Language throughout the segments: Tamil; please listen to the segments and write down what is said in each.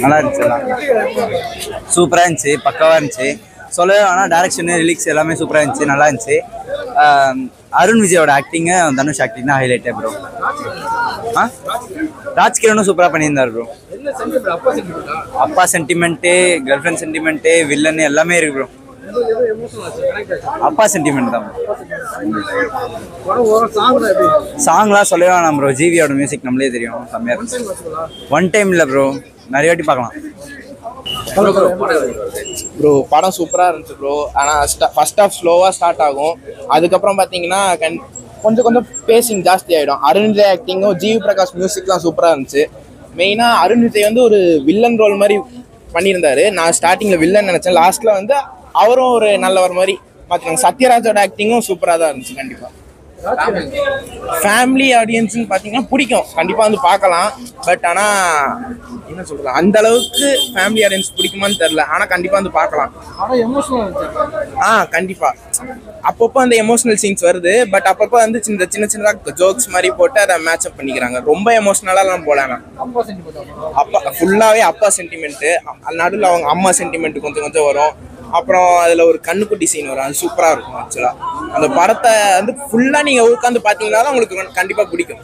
நல்லா இருந்துச்சு. சூப்பராக இருந்துச்சு, பக்காவாக இருந்துச்சு. சொல்லவே ஆனால் டைரக்ஷனு ரிலீக்ஸ் எல்லாமே சூப்பராக இருந்துச்சு, நல்லா இருந்துச்சு. அருண் விஜயோட ஆக்டிங்கு தனுஷ் ஆக்டிங் தான் ஹைலைட்டே ப்ரோ. ராஜ்கிரனும் சூப்பராக பண்ணியிருந்தார் ப்ரோ. அப்பா sentiment, girl friend sentiment, villain எல்லாமே இருக்கு ப்ரோ. அப்பா சென்டிமெண்ட் தான். சாங்லாம் சொல்லவே வேணாம் ப்ரோ. ஜிவியோட மியூசிக் நம்மளே தெரியும், செம்மையாக இருக்கும். ஒன் டைம் இல்லை ப்ரோ, நிறைய வாட்டி பார்க்கலாம் ப்ரோ. படம் சூப்பராக இருந்துச்சு ப்ரோ. ஆனால் ஃபர்ஸ்ட் ஹாஃப் ஸ்லோவாக ஸ்டார்ட் ஆகும். அதுக்கப்புறம் பார்த்தீங்கன்னா கொஞ்சம் கொஞ்சம் பேசிங் ஜாஸ்தி ஆகிடும். அருண் விஜய் ஆக்டிங்கும் ஜிவி பிரகாஷ் மியூசிக்லாம் சூப்பராக இருந்துச்சு. மெயினாக அருண் விஜய் வந்து ஒரு வில்லன் ரோல் மாதிரி பண்ணியிருந்தாரு. நான் ஸ்டார்டிங்கில் வில்லன் நினச்சேன், லாஸ்ட்டில் வந்து அவரும் ஒரு நல்லவர் மாதிரி பார்த்துக்கோங்க. சத்யராஜோட ஆக்டிங்கும் சூப்பராக தான் இருந்துச்சு. கண்டிப்பாக ஃபேமிலி ஆடியன்ஸ்னு பார்த்தீங்கன்னா பிடிக்கும், கண்டிப்பாக வந்து பார்க்கலாம். பட் ஆனால் என்ன சொல்கிறது, அந்த அளவுக்கு ஃபேமிலி ஆடியன்ஸ் பிடிக்குமான்னு தெரில. ஆனால் கண்டிப்பாக வந்து பார்க்கலாம். கண்டிப்பாக அப்பப்போ அந்த எமோஷனல் சீன்ஸ் வருது. பட் அப்பப்போ வந்து சின்ன சின்னதாக ஜோக்ஸ் மாதிரி போட்டு அதை மேட்சப் பண்ணிக்கிறாங்க. ரொம்ப எமோஷனலாலாம் போகலாம். அப்பா ஃபுல்லாகவே அப்பா சென்டிமெண்ட்டு, நடுவில் அவங்க அம்மா சென்டிமெண்ட்டு கொஞ்சம் கொஞ்சம் வரும். அப்புறம் அதில் ஒரு கண்ணுக்குட்டி சீன் வரும், அது சூப்பராக இருக்கும். ஆக்சுவலாக அந்த படத்தை வந்து ஃபுல்லாக நீங்கள் உட்காந்து பார்த்தீங்கன்னா தான் உங்களுக்கு கண்டிப்பாக பிடிக்கும்.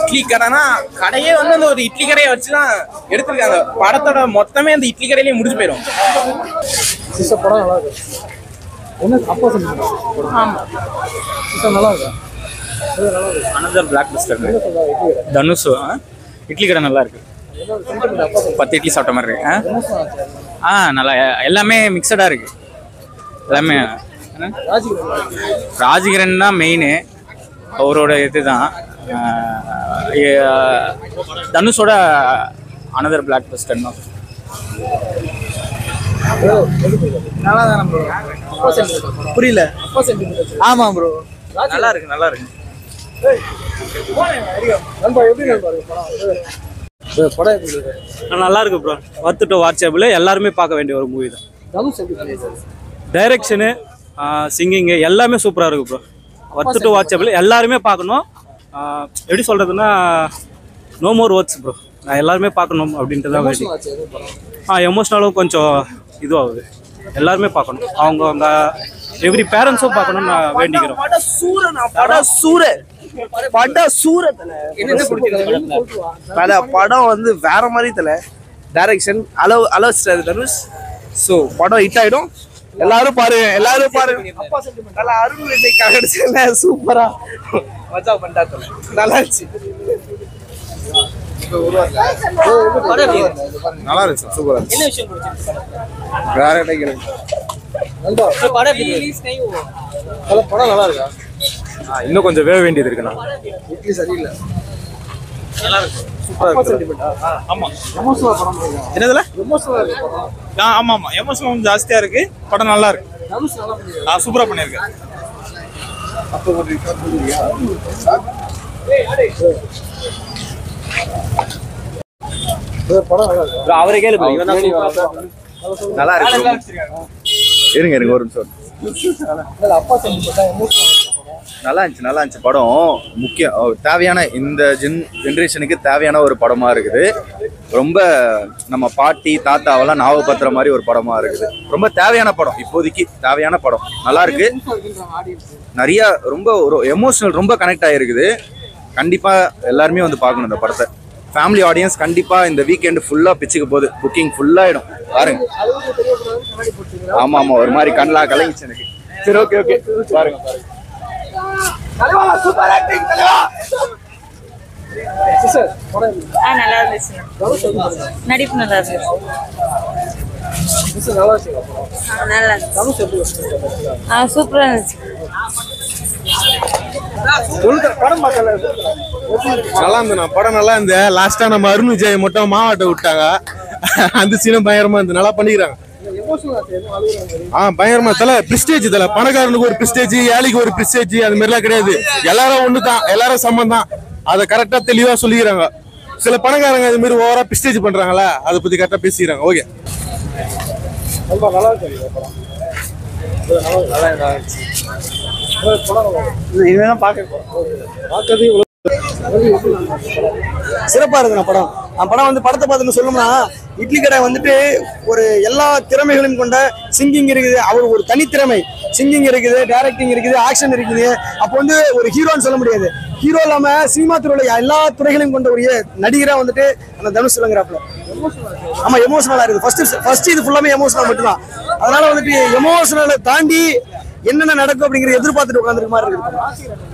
இட்லி கடைனா கடையே வந்து அந்த ஒரு இட்லி கடையை வச்சு தான் எடுத்துருக்காங்க. படத்தோட மொத்தமே அந்த இட்லி கடையிலேயே முடிஞ்சு போயிடும். படம் நல்லா இருக்கு. என்ன அப்பா சொன்னீங்க? நல்லா இருக்கு. Another black Bastar Dhanush. இட்லி கடை நல்லா இருக்கு. 10 இட்லி சாப்பிட்ட மாதிரி இருக்கு. நல்லா எல்லாமே மிக்சடாக இருக்கு. எல்லாமே ராஜகிரண் தான் மெயினு, அவரோட இதுதான். தனுஷோட அனதர் பிளாக் பஸ்டர் தான். நல்லா தானே ப்ரோ? புரியல. ஆமாம் ப்ரோ, நல்லா இருக்கு, நல்லா இருக்கு. நல்லா இருக்கு ப்ரோ. ஒர்த் டு வாட்சபிள், எல்லாருமே பார்க்க வேண்டிய ஒரு மூவி தான். டைரக்ஷனு, சிங்கிங்கு எல்லாமே சூப்பராக இருக்கு ப்ரோ. ஒர்த் டு வாட்சபிள், எல்லாருமே பார்க்கணும். எப்படி சொல்கிறதுன்னா, நோ மோர் வேர்ட்ஸ் ப்ரோ. நான் எல்லாருமே பார்க்கணும் அப்படின்ட்டு தான் வேண்டி. எமோஷ்னலும் கொஞ்சம் இதுவாகுது. எல்லாருமே பார்க்கணும். அவங்க எவ்ரி பேரண்ட்ஸும் பார்க்கணும்னு நான் வேண்டிக்கிறோம். படம் வந்து வேற மாதிரி தல. Direction Alor Setar Dhanush. ஸோ படம் ஹிட் ஆயிடும். எல்லாரும் பாருங்க, எல்லாரும் பாருங்க. அருண் விஜய் கடைசியில சூப்பரா மஜா பண்ணாரு, நல்லா இருந்துச்சு. நல்லா இருந்துச்சு, சூப்பரா இருந்துச்சு. என்ன விஷயம் பிடிச்சிருக்கு? படம் நல்லா இருக்கா? இன்னும் கொஞ்சம் வேக வேண்டியது இருக்குண்ணா. இட்லி சரியில்லை. நல்லா இருக்கு, சூப்பரா இருக்கு. ஆமா, என்னதுல ஆமா ஆமா எமோஷனல் ஜாஸ்தியா இருக்கு. படம் நல்லா இருக்கு, சூப்பரா பண்ணிருக்கேன். அவரே கேளு. நல்லா இருக்கு. இருங்க ஒரு நிமிஷம். நல்லா இருந்துச்சு படம். முக்கியம் தேவையான இந்த ஜென்ரேஷனுக்கு தேவையான ஒரு படமா இருக்குது. ரொம்ப நம்ம பாட்டி தாத்தாவெல்லாம் ஞாபகப்படுத்துற மாதிரி ஒரு படமா இருக்குது. ரொம்ப தேவையான படம், இப்போதைக்கு தேவையான படம். நல்லா இருக்கு. நிறைய ரொம்ப ஒரு எமோஷனல் ரொம்ப கனெக்ட் ஆகிருக்குது. கண்டிப்பா எல்லாருமே வந்து பார்க்கணும் இந்த படத்தை. ஃபேமிலி ஆடியன்ஸ் கண்டிப்பா இந்த வீக்கெண்டு ஃபுல்லா பிச்சுக்க போகுது. புக்கிங் ஃபுல்லாயிடும் பாருங்க. ஆமா ஒரு மாதிரி கண்ணா கலங்கிச்சு எனக்கு. சரி, ஓகே பாருங்க. நல்லா இருந்துச்சு. நடிப்பு நல்லா இருந்துச்சு. சூப்பரா இருந்துச்சு. நல்லா இருந்ததுண்ணா படம். நல்லா இருந்தது. லாஸ்டா நம்ம அருண் விஜய் மட்டும் மாவாட்ட விட்டாங்க. அந்த சீனம் பயங்கரமா இருந்து நல்லா பண்ணிக்கிறாங்க. பயங்கரமா தல. பிரிஸ்டேஜ் தல. பணக்காரனுக்கு ஒரு பிரிஸ்டேஜ், ஏழைக்கு ஒரு பிரிஸ்டேஜ், அது மாதிரிலாம் கிடையாது. எல்லாரும் ஒண்ணுதான், எல்லாரும் சமம் தான். அதை கரெக்டா தெளிவா சொல்லிக்கிறாங்க. சில பணக்காரங்க அது மாதிரி ஓவரா பிரிஸ்டேஜ் பண்றாங்களா, அதை பத்தி கரெக்டா பேசிக்கிறாங்க. ஓகே, நல்லா இருக்கு. சிறப்பா இருக்குண்ணா படம். படம் வந்து படத்தை பார்த்துன்னு சொல்லணும்னா இட்லி கடை வந்துட்டு ஒரு எல்லா திறமைகளையும் கொண்ட சிங்கிங் இருக்குது, அவர் ஒரு தனித்திறமை, சிங்கிங் இருக்குது, டைரக்டிங் இருக்குது, ஆக்ஷன் இருக்குது. அப்போ வந்து ஒரு ஹீரோன்னு சொல்ல முடியாது, ஹீரோ இல்லாம சினிமா துறையில எல்லா துறைகளையும் கொண்ட ஒரு நடிகரா வந்துட்டு அந்த தனுஷ் சொல்லுங்கிறாப்புல. ஆமா, எமோஷனலா இருக்குது. ஃபர்ஸ்ட் இது ஃபுல்லாமே எமோஷனல் மட்டும்தான். அதனால வந்துட்டு எமோஷனலை தாண்டி என்னென்ன நடக்கும் அப்படிங்கிறத எதிர்பார்த்துட்டு உட்காந்துருக்க மாதிரி இருக்கு.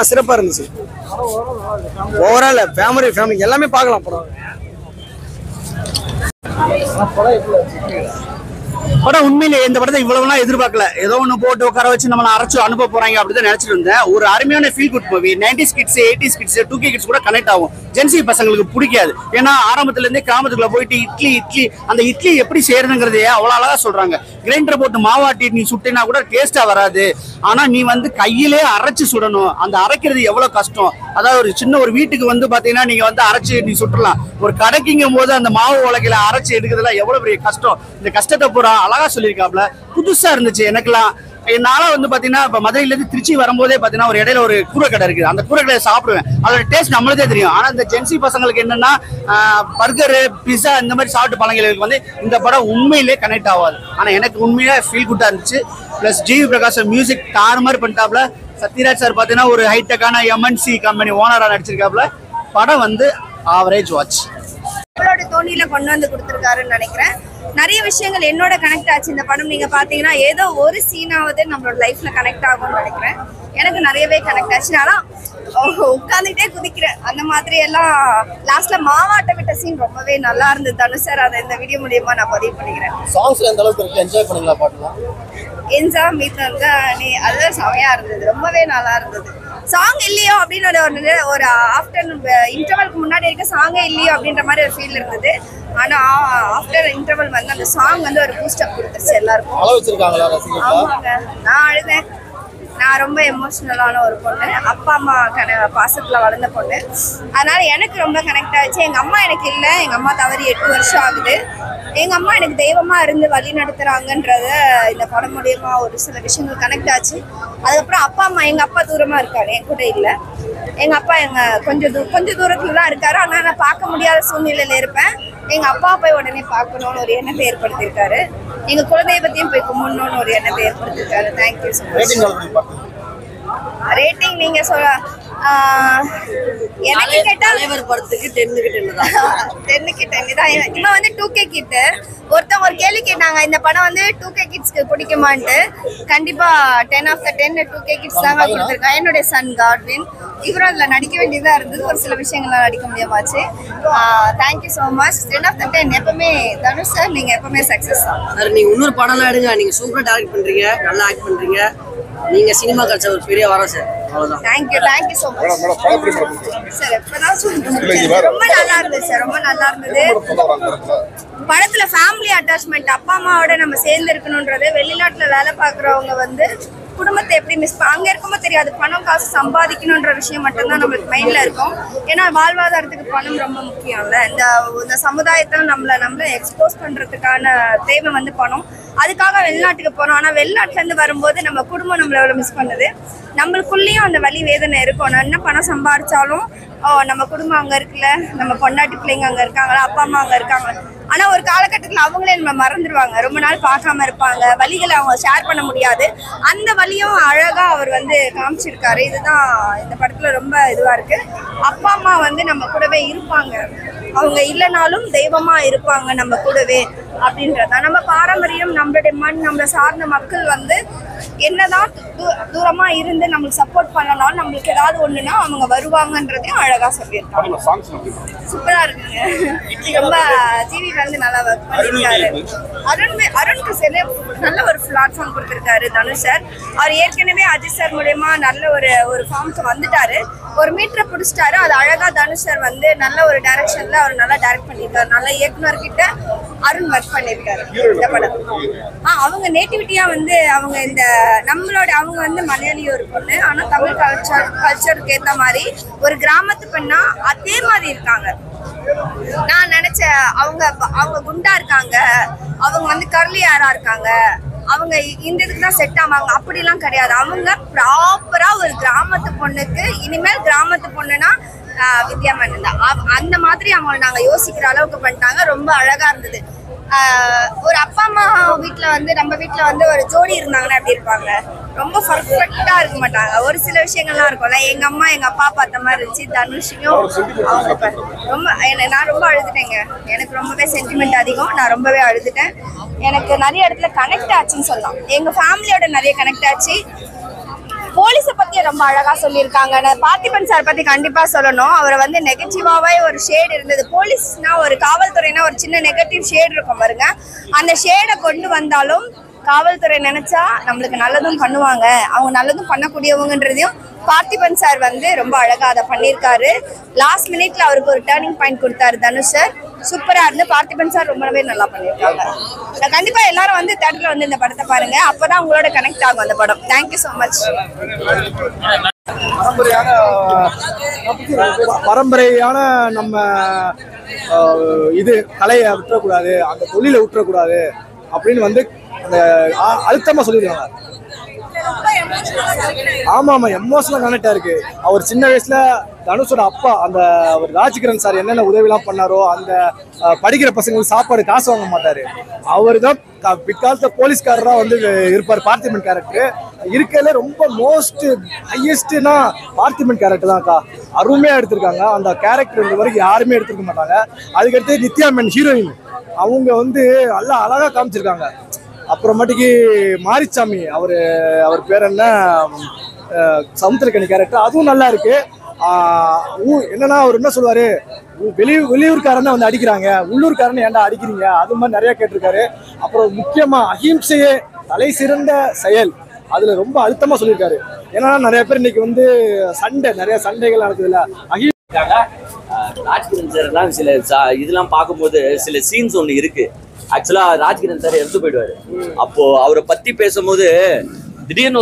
சிறப்பா இருந்துச்சு. ஓவரால் ஃபேமிலி எல்லாமே பார்க்கலாம் படம். படம் உண்மையிலே இந்த படத்தை இவ்வளவுலாம் எதிர்பார்க்கல. ஏதோ ஒன்று போட்டு உட்கார வச்சு நம்மளை அரைச்சு அனுப்ப போறாங்க அப்படிதான் நினைச்சிட்டு இருந்தேன். ஒரு அருமையான feel good movie. 90s kids, 80s kids, 2K kids கூட கனெக்ட் ஆகும். ஜென்சி பசங்களுக்கு பிடிக்காது. ஏன்னா ஆரம்பத்துல இருந்தே கிராமத்துக்குள்ள போயிட்டு இட்லி அந்த இட்லி எப்படி செய்யறதுங்கிறதையே அவ்வளவு அழகா சொல்றாங்க. கிரைண்டர் போட்டு மாவாட்டி நீ சுட்டினா கூட டேஸ்டா வராது. ஆனா நீ வந்து கையிலே அரைச்சு சுடணும். அந்த அரைக்கிறது எவ்வளவு கஷ்டம். அதாவது ஒரு சின்ன ஒரு வீட்டுக்கு வந்து பாத்தீங்கன்னா நீங்க வந்து அரைச்சு நீ சுட்டுலாம். ஒரு கடைக்குங்கும் போது அந்த மாவு உலகையில அரைச்சு எடுக்கிறதுல எவ்வளவு பெரிய கஷ்டம். இந்த கஷ்டத்தை பூரா அழகா சொல்லியிருக்காப்ல. புதுசா இருந்துச்சு எனக்குலாம். என்னால வந்து பாத்தீங்கன்னா இப்ப மதுரையில இருந்து திருச்சி வரும்போதே பாத்தீங்கன்னா ஒரு இடையில ஒரு கூரைக்கடை இருக்குது. அந்த கூரைக்கடையை சாப்பிடுவேன். அதோட டேஸ்ட் நம்மளுக்கே தெரியும். ஆனா இந்த ஜென்சி பசங்களுக்கு என்னன்னா பர்கரு, பிஸா இந்த மாதிரி சாப்பிட்டு பழங்களுக்கு வந்து இந்த படம் உண்மையிலே கனெக்ட் ஆகாது. ஆனா எனக்கு உண்மையிலே ஃபீல் குட்டா இருந்துச்சு. பிளஸ் ஜிவி பிரகாஷ் மியூசிக் தாறு மாதிரி பண்ணிட்டாப்ல. சத்யராஜ் சார் பாத்தீங்கன்னா ஒரு ஹைடெக்கான MNC கம்பெனி ஓனரா நடிச்சிருக்காப்ல. படம் வந்து ஆவரேஜ் வாட்ச். நம்மளோட தோணியில கொண்டு வந்து கொடுத்துருக்காருன்னு நினைக்கிறேன். நிறைய விஷயங்கள் என்னோட கனெக்ட் ஆச்சு. இந்த படம் நீங்க பாத்தீங்கன்னா ஏதோ ஒரு சீனாவது நம்மளோட லைஃப்ல கனெக்ட் ஆகும்னு நினைக்கிறேன். எனக்கு நிறையவே கனெக்ட் ஆச்சு. ஆனா உட்காந்துட்டே குதிக்கிறேன். அந்த மாதிரி எல்லாம் லாஸ்ட்ல மாவாட்ட விட்ட சீன் ரொம்பவே நல்லா இருந்தது. தனுஷ் சார் அதை இந்த வீடியோ மூலியமா நான் பதிவு பண்ணிக்கிறேன். சாங்ஸ்ல எந்த அளவுக்கு இருக்கு, என்ஜாய் பண்ணீங்களா பாட்டுலாம்? என்ஜாய் மீட் நீ அதுதான் செமையா இருந்தது, ரொம்பவே நல்லா இருந்தது. சாங் இல்லையோ அப்படின்னு ஒரு ஆஃப்டர் இன்டர்வலுக்கு முன்னாடி இருக்க சாங்கே இல்லையோ அப்படின்ற மாதிரி ஒரு ஃபீல் இருந்தது. ஆனா ஆஃப்டர் இன்டர்வல் வந்து அந்த சாங் வந்து ஒரு பூஸ்டப் கொடுத்துருச்சு எல்லாருக்கும். ஆமாங்க, நான் அழுதேன். நான் ரொம்ப எமோஷனலான ஒரு பொண்ணு, அப்பா அம்மா பாசத்துல வளர்ந்த பொண்ணு. அதனால எனக்கு ரொம்ப கனெக்ட் ஆச்சு. எங்க அம்மா எனக்கு இல்லை, எங்க அம்மா தவறி 8 வருஷம் ஆகுது. எங்க அம்மா எனக்கு தெய்வமா இருந்து வழி நடத்துறாங்கன்றத இந்த படம் மூலியமா ஒரு சில விஷயங்கள் கனெக்ட் ஆச்சு. அதுக்கப்புறம் அப்பா அம்மா, எங்க அப்பா தூரமா இருக்காரு, என் கூட இல்லை. எங்க அப்பா கொஞ்சம் தூரத்துல தான் இருக்காரு. ஆனா நான் பார்க்க முடியாத சூழ்நிலையில இருப்பேன். எங்க அப்பா போய் உடனே பார்க்கணும்னு ஒரு எண்ணத்தை ஏற்படுத்தியிருக்காரு. எங்க குலதெய்வத்தையும் போய் கும்பிடணும்னு ஒரு எண்ணத்தை ஏற்படுத்தியிருக்காரு. Thank you so much. ரேட்டிங் நீங்க சொல்ல எனக்கு கேட்டா தலைவர் படத்துக்கு 10க்கு 10 தான். இவன் வந்து 2K கிட். ஒருத்தவங்க ஒரு கேள்வி கேட்டாங்க, இந்த படம் வந்து 2K கிட்ஸ்க்கு பிடிக்குமான்ட்டு. கண்டிப்பா 10 ஆஃப் த 10 2K கிட்ஸ் தாங்க கொடுத்துருக்கான். என்னுடைய சன் காட்வின், இவரும் அதில் நடிக்க வேண்டியதா இருந்தது. ஒரு சில விஷயங்கள்லாம் நடிக்க முடியாமாச்சு. Thank you so much. 10 of the 10 எப்பவுமே தனுஷ் சார், நீங்க எப்பவுமே சக்சஸ் தான் சார். நீங்க இன்னொரு படம்லாம் எடுங்க. நீங்க சூப்பரா டைரக்ட் பண்றீங்க, நல்லா ஆக்ட் பண்றீங்க. நீங்க சினிமா கட்ச ஒரு பெரிய வரம் சார். அவ்வளவுதான். Thank you so much sir. எப்பதான் சொல்லுங்க, ரொம்ப நல்லா இருந்தது சார், ரொம்ப நல்லா இருந்தது. படத்துல ஃபேமிலி அட்டாச்மெண்ட், அப்பா அம்மாவோட நம்ம சேர்ந்து இருக்கணும்ன்றது. வெளிநாட்டுல வேலை பார்க்குறவங்க வந்து குடும்பத்தை எப்படி அங்கே இருக்கும்போது தெரியாது. பணம் காசு சம்பாதிக்கணுன்ற விஷயம் மட்டும்தான் நம்மளுக்கு மைண்டில் இருக்கும். ஏன்னா வாழ்வாதாரத்துக்கு பணம் ரொம்ப முக்கியம் இல்லை. இந்த சமுதாயத்தில் நம்மளை எக்ஸ்போஸ் பண்ணுறதுக்கான தேவை வந்து பணம். அதுக்காக வெளிநாட்டுக்கு போகிறோம். ஆனால் வெளிநாட்டிலேருந்து வரும்போது நம்ம குடும்பம் நம்மளை எவ்வளோ மிஸ் பண்ணுது. நம்மளுக்குள்ளேயும் அந்த வலி வேதனை இருக்கும். நான் என்ன பணம் சம்பாதிச்சாலும் நம்ம குடும்பம் அங்கே இருக்குல்ல, நம்ம பொண்டாட்டி பிள்ளைங்க அங்கே இருக்காங்களா, அப்பா அம்மா அங்கே இருக்காங்க. ஆனால் ஒரு காலகட்டத்தில் அவங்களே நம்ம மறந்துடுவாங்க. ரொம்ப நாள் பார்க்காம இருப்பாங்க. வலிகளை அவங்க ஷேர் பண்ண முடியாது. அந்த வலியும் அழகாக அவர் வந்து காமிச்சிருக்காரு. இதுதான் இந்த படத்தில் ரொம்ப இதுவாக இருக்குது. அப்பா அம்மா வந்து நம்ம கூடவே இருப்பாங்க, அவங்க இல்லைனாலும் தெய்வமாக இருப்பாங்க நம்ம கூடவே அப்படின்றதான் நம்ம பாரம்பரியம். நம்மளுடைய மண், நம்மளை சார்ந்த மக்கள் வந்து என்னதான் தூரமா இருந்து நம்மளுக்கு சப்போர்ட் பண்ணனாலும் நம்மளுக்கு ஏதாவது ஒண்ணுன்னா அவங்க வருவாங்கன்றதையும் அழகா சொல்லியிருக்காங்க. சூப்பரா இருக்குங்க. ரொம்ப ஜிவி வந்து நல்லா ஒர்க் பண்ணிருக்காரு. அருணுக்கு நல்ல ஒரு பிளாட்ஃபார்ம் கொடுத்திருக்காரு தனுஷ் சார். அவர் ஏற்கனவே அஜித் சார் மூலமா நல்ல ஒரு ஃபார்முக்கு வந்துட்டாரு. ஒரு மீட்டரை பிடிச்சிட்டாரு. அது அழகா தனுஷ் சார் வந்து நல்ல ஒரு டைரக்ஷன்ல அவர் நல்லா டைரக்ட் பண்ணியிருக்காரு. நல்ல இயக்குனர்கிட்ட அருண் ஒர்க் பண்ணியிருக்காரு இந்த படம். அவங்க நேட்டிவிட்டியா வந்து அவங்க இந்த நம்மளோட அவங்க வந்து மலையாளியோ ஒரு பொண்ணு, ஆனா தமிழ் கல்ச்சருக்கு ஏற்ற மாதிரி ஒரு கிராமத்து பெண்ணா அதே மாதிரி இருக்காங்க. நான் நினைச்சேன் அவங்க குண்டா இருக்காங்க, அவங்க வந்து கர்லி ஹேரா இருக்காங்க, அவங்க இந்த இதுக்கு தான் செட் ஆவாங்க அப்படிலாம் கிடையாது. அவங்க ப்ராப்பரா ஒரு கிராமத்து பொண்ணுக்கு இனிமேல் கிராமத்து பொண்ணுனா வித்யா மேனன் தான். அந்த மாதிரி அவங்க நாங்க யோசிக்கிற அளவுக்கு பண்ணிட்டாங்க. ரொம்ப அழகா இருந்தது. ஒரு அப்பா அம்மா வீட்டுல வந்து நம்ம வீட்டுல வந்து ஒரு ஜோடி இருந்தாங்கன்னா எப்படி இருப்பாங்க, ரொம்ப பர்ஃபெக்டா இருக்க மாட்டாங்க. ஒரு சில விஷயங்கள்லாம் இருக்கும்ல, எங்க அம்மா எங்க அப்பா பார்த்த மாதிரி இருந்துச்சு. தனுஷையும் அவங்க ரொம்ப நான் ரொம்ப அழுதுட்டேங்க. எனக்கு ரொம்பவே சென்டிமெண்ட் அதிகம். நான் ரொம்பவே அழுதுட்டேன். எனக்கு நிறைய இடத்துல கனெக்ட் ஆச்சுன்னு சொல்லலாம். எங்க ஃபேமிலியோட நிறைய கனெக்ட் ஆச்சு. போலீஸை பத்தி ரொம்ப அழகா சொல்லியிருக்காங்க. நான் பார்த்திபன் சார் பத்தி கண்டிப்பா சொல்லணும். அவரை வந்து நெகட்டிவாவே ஒரு ஷேட் இருந்தது. போலீஸ்னா ஒரு காவல்துறைனா ஒரு சின்ன நெகட்டிவ் ஷேட் இருக்கும் பாருங்க. அந்த ஷேடை கொண்டு வந்தாலும் காவல்துறை நினைச்சா நம்மளுக்கு நல்லதும் பண்ணுவாங்க, அவங்க நல்லதும் பண்ணக்கூடியவங்கன்றதையும் பார்த்திபன் சார் வந்து ரொம்ப அழகா அதை பண்ணியிருக்காரு. லாஸ்ட் மினிட்ல அவருக்கு ஒரு டேர்னிங் பாயிண்ட் கொடுத்தாரு தனுஷ் சார். சூப்பரா இருந்து பார்த்திபன் சார் ரொம்பவே நல்லா பண்ணியிருக்காங்க. கண்டிப்பா எல்லாரும் வந்து தியேட்டர்ல வந்து இந்த படத்தை பாருங்க. அப்பதான் உங்களோட கனெக்ட் ஆகும் அந்த படம். Thank you so much. பரம்பரையான நம்ம இது கலையை விட்டுறக்கூடாது, அந்த தொழிலை விட்டுறக்கூடாது அப்படின்னு வந்து அந்த அழுத்தமா சொல்லியிருக்காங்க. ஆமா ஆமா, எமோஷனல் கனெக்டா இருக்கு. அவர் சின்ன வயசுல தனுஷோட அப்பா அந்த ராஜ்கிரண் சார் என்னென்ன உதவிலாம் பண்ணாரோ, அந்த படிக்கிற பசங்களுக்கு சாப்பாடு காசு வாங்க மாட்டாரு. அவர் தான் பிற்காலத்துல போலீஸ்காரரா வந்து இருப்பார். பார்த்திபன் கேரக்டர் இருக்கல ரொம்ப மோஸ்ட் ஹையஸ்ட்னா பார்த்திபன் கேரக்டர் தான்க்கா. அருமையா எடுத்திருக்காங்க. அந்த கேரக்டர் இந்த வரைக்கும் யாருமே எடுத்திருக்க மாட்டாங்க. அதுக்கடுத்து நித்யா மேன் ஹீரோயின், அவங்க வந்து நல்லா அழகா காமிச்சிருக்காங்க. அப்புறமேட்டுக்கு மாரிச்சாமி அவர் பேர் என்ன, சமுத்திரக்கனி கேரக்டர், அதுவும் நல்லா இருக்கு. என்னன்னா அவர் என்ன சொல்லுவாரு, வெளியூர்காரன் வந்து அடிக்கிறாங்க, உள்ளூர்காரன் ஏன்டா அடிக்கிறீங்க, அது மாதிரி நிறைய கேட்டிருக்காரு. அப்புறம் முக்கியமா அஹிம்சையே தலை சிறந்த செயல், அதுல ரொம்ப அழுத்தமா சொல்லியிருக்காரு. ஏன்னா நிறைய பேர் இன்னைக்கு வந்து நிறைய சண்டைகள் நடக்குது இல்ல, ராஜ்கிரண் சார் எல்லாம் சில இதெல்லாம் பார்க்கும்போது சில சீன்ஸ் ஒன்று இருக்கு. ஆக்சுவலா ராஜ்கிரண் சார் எடுத்து போயிடுவாரு. அப்போ அவரை பத்தி பேசும்போது திடீர்னு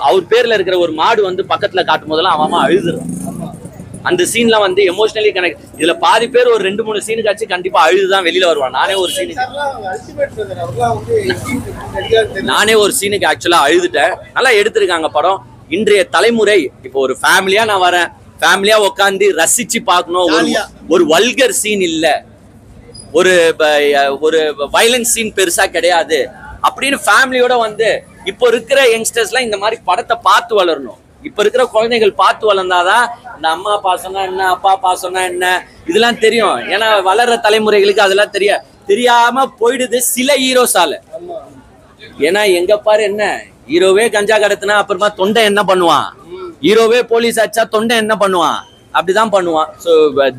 அவர் பேர்ல இருக்கிற ஒரு மாடு வந்து பக்கத்துல காட்டும் போதெல்லாம் அவன் அழுதுறான். அந்த சீன்லாம் வந்து எமோஷனலி கனெக்ட். இதுல பாதி பேர் ஒரு 2-3 சீனுக்காச்சு கண்டிப்பா அழுதுதான் வெளியில வருவான். நானே ஒரு சீனுக்கு ஆக்சுவலா அழுதுட்டேன். நல்லா எடுத்திருக்காங்க படம். இன்றைய தலைமுறை இப்போ ஒரு ஃபேமிலியா நான் வரேன், ஃபேமிலியா உட்காந்து ரசிச்சு பார்க்கணும். ஒரு வல்கர் சீன் இல்ல, ஒரு வயலன்ஸ் சீன் பெருசா கிடையாது அப்படின்னு ஃபேமிலியோட வந்து இப்போ இருக்கிற யங்ஸ்டர்ஸ்லாம் இந்த மாதிரி படத்தை பார்த்து வளரணும். இப்ப இருக்கிற குழந்தைகள் பார்த்து வளர்ந்தாதான் இந்த அம்மா பாசம்னா என்ன, அப்பா பாசம்னா என்ன இதெல்லாம் தெரியும். ஏன்னா வளர்ற தலைமுறைகளுக்கு அதெல்லாம் தெரியாம போயிடுது சில ஹீரோஸால. ஏன்னா எங்க பாரு என்ன ஹீரோவே கஞ்சா கடத்தினா அப்புறமா தொண்டை என்ன பண்ணுவான், ஹீரோவே போலீஸ் ஆச்சா தொண்டை என்ன பண்ணுவான், அப்படிதான் பண்ணுவான். ஸோ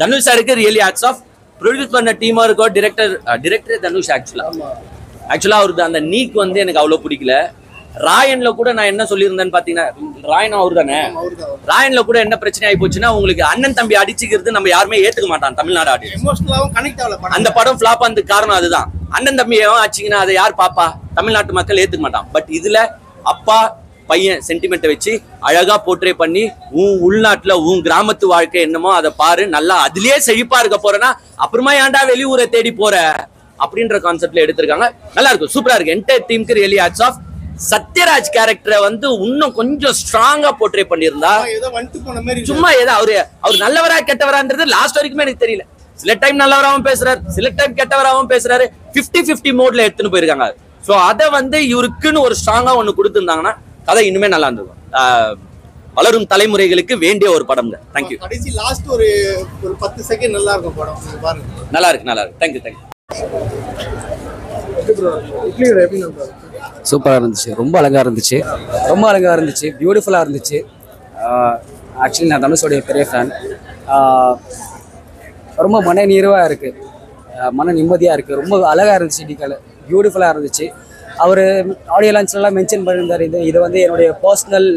தனுஷ் சாருக்கு ரியலி ஹேட்ஸ் ஆஃப். ப்ரொடியூஸ் பண்ண டீமா இருக்கோ, டிரெக்டரே தனுஷ். ஆக்சுவலா அவருக்கு அந்த நீக் வந்து எனக்கு அவ்வளவு பிடிக்கல. ராயன்ல கூட நான் என்ன சொல்லியிருந்தேன்னு பாத்தீங்கன்னா, ராயன் அவரு தானே, ராயன்ல கூட என்ன பிரச்சனை ஆகி போச்சுன்னா, உங்களுக்கு அண்ணன் தம்பி அடிச்சுக்கிறது நம்ம யாருமே ஏத்துக்க மாட்டான் தமிழ்நாடு ஆடியன்ஸ். அந்த படம் ஃபிளாப் ஆனதுக்கு காரணம் அதுதான். அண்ணன் தம்பி ஆச்சுங்கன்னா அதை யார் பாப்பா, தமிழ்நாட்டு மக்கள் ஏத்துக்க மாட்டான். பட் இதுல அப்பா பையன் சென்டிமெண்ட்டை வச்சு அழகா போர்ட்ரே பண்ணி உள்நாட்டுல கிராமத்து வாழ்க்கை என்னமோ அதை பாரு, நல்லா அதுலயே செழிப்பா இருக்க போறேன்னா அப்புறமா ஏன்டா வெளியூரை தேடி போற அப்படின்ற கான்செப்ட்ல எடுத்திருக்காங்க. நல்லா இருக்கும், சூப்பரா இருக்கு. என்டையர் டீமுக்கு ரியலி ஹேட்ஸ் ஆஃப். சத்யராஜ் கேரக்டரை வந்து இன்னும் கொஞ்சம் ஸ்ட்ராங்கா போர்ட்ரே பண்ணியிருந்தா, சும்மா ஏதோ அவர் நல்லவரா கெட்டவரான்றது லாஸ்ட் வரைக்குமே எனக்கு தெரியல. சில டைம் நல்லவராகவும் பேசுறாரு, சில டைம் கெட்டவராகவும் பேசுறாரு. 50-50 மோட்ல எடுத்துன்னு போயிருக்காங்க. ஸோ அதை வந்து இவருக்குன்னு ஒரு ஸ்ட்ராங்கா ஒண்ணு கொடுத்துருந்தாங்கன்னா கதை இன்னுமே நல்லா இருந்திருக்கும். வளரும் தலைமுறைகளுக்கு வேண்டிய ஒரு படம். தேங்க்யூ. கடைசி லாஸ்ட் ஒரு 10 செகண்ட் நல்லா இருக்கும் படம், பாருங்க. நல்லா இருக்கு. தேங்க்யூ. சூப்பராக இருந்துச்சு, ரொம்ப அழகாக இருந்துச்சு, பியூட்டிஃபுல்லாக இருந்துச்சு. ஆக்சுவலி நான் தனுஷோடைய பெரிய ஃபேன். ரொம்ப மன நிறைவாக இருக்குது, மன நிம்மதியாக இருக்குது, ரொம்ப அழகாக இருந்துச்சு. டிக்கல் பியூட்டிஃபுல்லாக இருந்துச்சு. அவர் ஆடியோ லான்ச்லாம் மென்ஷன் பண்ணியிருந்தார், இது வந்து என்னுடைய பர்சனல்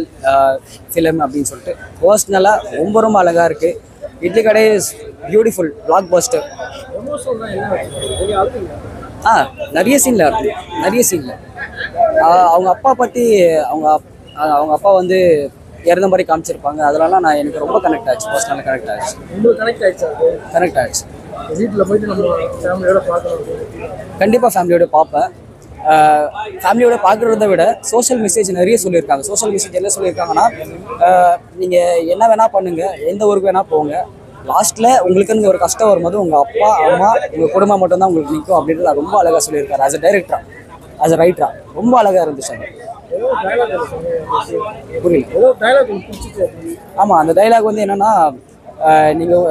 ஃபிலிம் அப்படின்னு சொல்லிட்டு. பர்சனலாக ரொம்ப அழகாக இருக்குது. இட்லி கடை இஸ் பியூட்டிஃபுல், பிளாக் பஸ்டர். நிறைய சீனில் அவங்க அப்பா பற்றி அவங்க அப்பா வந்து இறந்த மாதிரி காமிச்சிருப்பாங்க. அதெல்லாம் எனக்கு ரொம்ப கனெக்ட் ஆச்சு, பர்சனலாக கனெக்ட் ஆச்சு. கனெக்ட் ஆச்சு. வீட்டில் போயிட்டு நம்ம ஃபேமிலியோட பார்க்கலாம். கண்டிப்பாக ஃபேமிலியோட பார்ப்பேன். ஃபேமிலியோட பார்க்குறத விட சோஷியல் மெசேஜ் நிறைய சொல்லியிருக்காங்க. சோஷியல் மெசேஜ் என்ன சொல்லியிருக்காங்கன்னா, நீங்கள் என்ன வேணால் பண்ணுங்கள், எந்த ஊருக்கு வேணால் போங்க, லாஸ்ட்டில் உங்களுக்குன்னு ஒரு கஷ்டம் வரும்போது உங்கள் அப்பா அம்மா உங்கள் குடும்பம் மட்டும்தான் உங்களுக்கு நிற்கும் அப்படின்றது ரொம்ப அழகாக சொல்லியிருக்காரு. ஆஸ் அ டைரக்டரா, ஆஸ் அ ரைட்டரா ரொம்ப அழகாக இருந்துச்சு அது. ஆமாம், அந்த டைலாக் வந்து என்னென்னா, நீங்கள்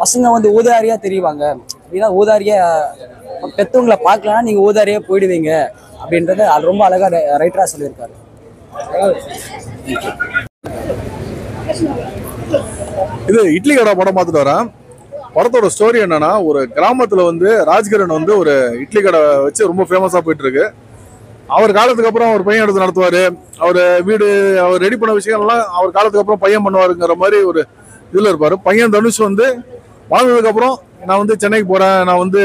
பசங்க வந்து ஊதாரியாக தெரிவாங்க அப்படின்னா, ஊதாரியாக பெற்றவங்களை பார்க்கலன்னா நீங்கள் ஊதாரியாக போயிடுவீங்க அப்படின்றத அது ரொம்ப அழகாக ரைட்டராக சொல்லியிருக்காரு. இது இட்லி கடை படம் பார்த்துட்டு வரேன். படத்தோட ஸ்டோரி என்னன்னா, ஒரு கிராமத்தில் வந்து ராஜ்கிரண் வந்து ஒரு இட்லி கடை வச்சு ரொம்ப ஃபேமஸாக போயிட்டு இருக்கு. அவர் காலத்துக்கு அப்புறம் அவர் பையன் எடுத்து நடத்துவார். அவர் வீடு அவர் ரெடி பண்ண விஷயங்கள்லாம் அவர் காலத்துக்கு அப்புறம் பையன் பண்ணுவாருங்கிற மாதிரி ஒரு இதில் இருப்பார். பையன் தனுஷ் வந்து வாழ்ந்ததுக்கப்புறம் நான் வந்து சென்னைக்கு போகிறேன், நான் வந்து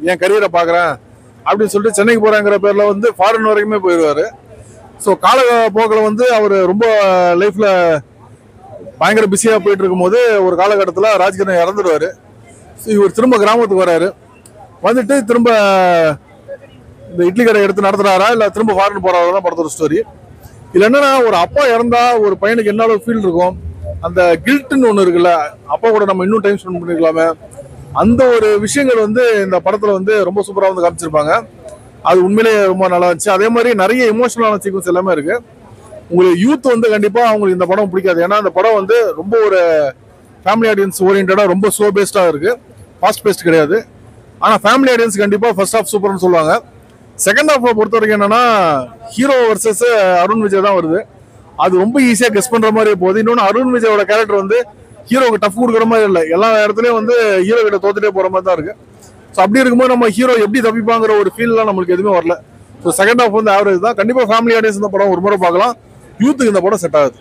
என் கரியரை பார்க்குறேன் அப்படின்னு சொல்லிட்டு சென்னைக்கு போகிறேங்கிற பேரில் வந்து ஃபாரின் வரைக்குமே போயிடுவார். ஸோ காலப்போக்கில் வந்து அவர் ரொம்ப லைஃப்பில் பயங்கர பிஸியாக போயிட்டு இருக்கும்போது ஒரு காலகட்டத்தில் ராஜ்கிரண் இறந்துடுவார். ஸோ இவர் திரும்ப கிராமத்துக்கு வராரு. வந்துட்டு திரும்ப இந்த இட்லி கடை எடுத்து நடத்துறாரா இல்லை திரும்ப ஃபாரின் போறாரா தான் படத்தோட ஸ்டோரி. இதில் என்னன்னா, ஒரு அப்பா இறந்தா ஒரு பையனுக்கு என்ன அளவு ஃபீல் இருக்கும், அந்த கில்ட்டுன்னு ஒன்று இருக்குல்ல, அப்பா கூட நம்ம இன்னும் டைம் ஸ்பெண்ட் பண்ணிக்கலாமே, அந்த ஒரு விஷயங்கள் வந்து இந்த படத்தில் வந்து ரொம்ப சூப்பராக வந்து காமிச்சிருப்பாங்க. அது உண்மையிலேயே ரொம்ப நல்லா இருந்துச்சு. அதே மாதிரி நிறைய எமோஷனலான சீக்வன்ஸ் எல்லாமே இருக்கு. உங்களுக்கு யூத் வந்து கண்டிப்பாக அவங்களுக்கு இந்த படம் பிடிக்காது. ஏன்னா அந்த படம் வந்து ரொம்ப ஒரு ஃபேமிலி ஆடியன்ஸ் ஓரியன்டாக ரொம்ப ஸ்லோ பேஸ்டாக இருக்கு, ஃபாஸ்ட் பேஸ்ட் கிடையாது. ஆனால் ஃபேமிலி ஆடியன்ஸ் கண்டிப்பாக ஃபர்ஸ்ட் ஹாஃப் சூப்பர்னு சொல்லுவாங்க. செகண்ட் ஹாஃபை பொறுத்த வரைக்கும் என்னன்னா, ஹீரோ வர்சஸ் அருண் விஜய் தான் வருது. அது ரொம்ப ஈஸியாக கெஸ் பண்ணுற மாதிரி போகுது. இன்னொன்று, அருண் விஜயோட கேரக்டர் வந்து ஹீரோக்கு டஃப் கொடுக்குற மாதிரி இல்லை, எல்லா இடத்துலையும் வந்து ஹீரோ கிட்ட தோத்துட்டே போகிற மாதிரி தான் இருக்கு. ஸோ அப்படி இருக்கும்போது நம்ம ஹீரோ எப்படி தப்பிப்பாங்கிற ஒரு ஃபீல்லாம் நம்மளுக்கு எதுவுமே வரல. ஸோ செகண்ட் ஹாஃப் வந்து ஆவரேஜ் தான். கண்டிப்பாக ஃபேமிலி ஆடியன்ஸ் இந்த படம் ஒரு முறை பார்க்கலாம். யூத்துக்கு இந்த படம் செட் ஆகுது.